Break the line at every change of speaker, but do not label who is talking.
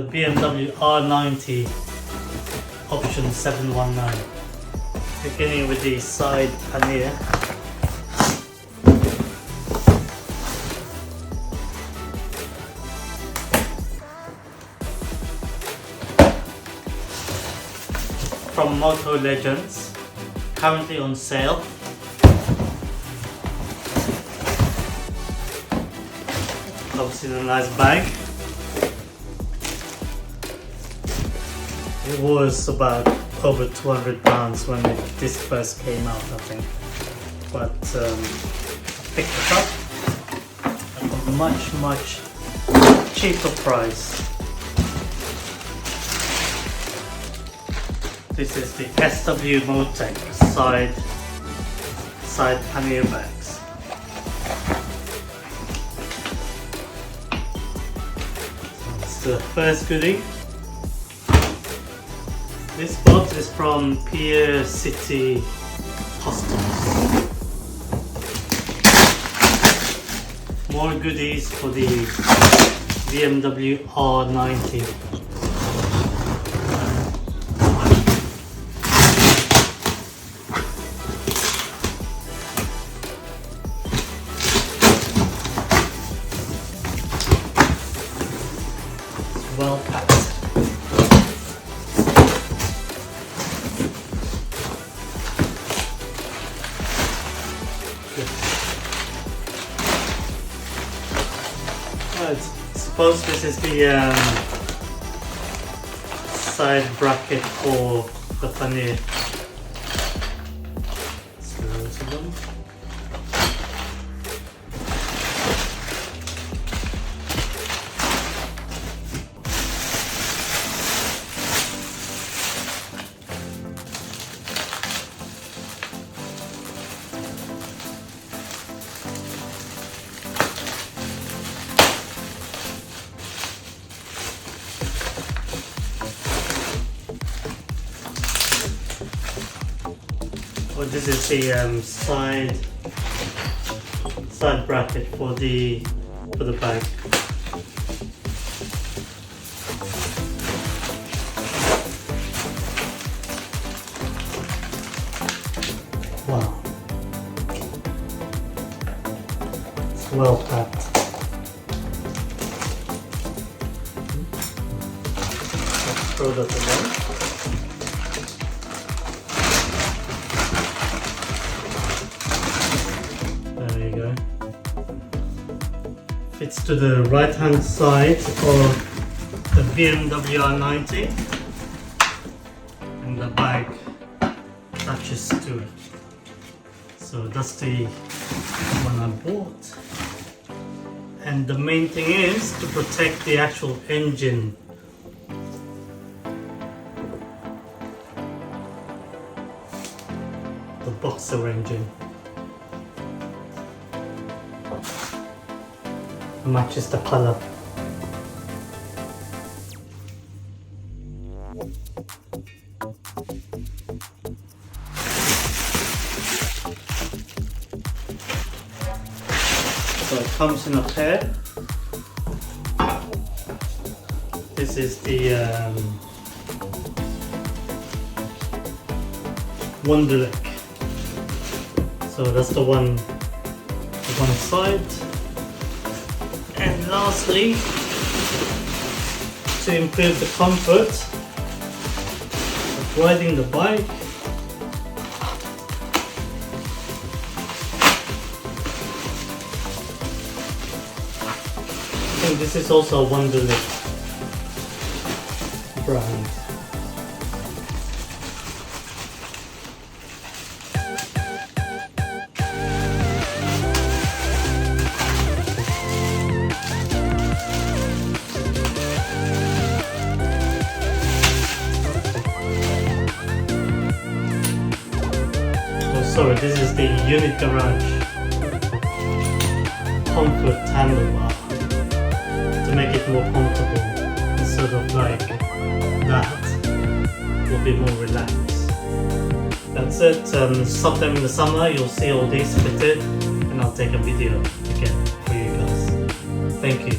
The BMW R9T option 719. Beginning with the side pannier. From Moto Legends, currently on sale. Comes in a nice bag. It was about over £200 when this first came out, I think. But I picked it up at a much cheaper price. This is the SW MOTECH side pannier bags. So it's the first goodie. This box is from Pier City Customs. More goodies for the BMW R9T. Well packed. I suppose this is the side bracket for the pannier. So loads of them. Well, this is the side bracket for the bag. Wow, it's well packed. Let's throw that away. Fits to the right hand side of the BMW R9T, and the bag attaches to it. So that's the one I bought, and the main thing is to protect the actual engine. The boxer engine. Matches the color. So it comes in a pair. This is the WUNDERKICHT. So that's the one side. And lastly, to improve the comfort of riding the bike, I think this is also a WUNDERKICHT brand. Sorry, this is the UNIT Garage Comfort Handlebar, to make it more comfortable, instead of like that, will be more relaxed. That's it. Sometime in the summer you'll see all these fitted, and I'll take a video again for you guys. Thank you.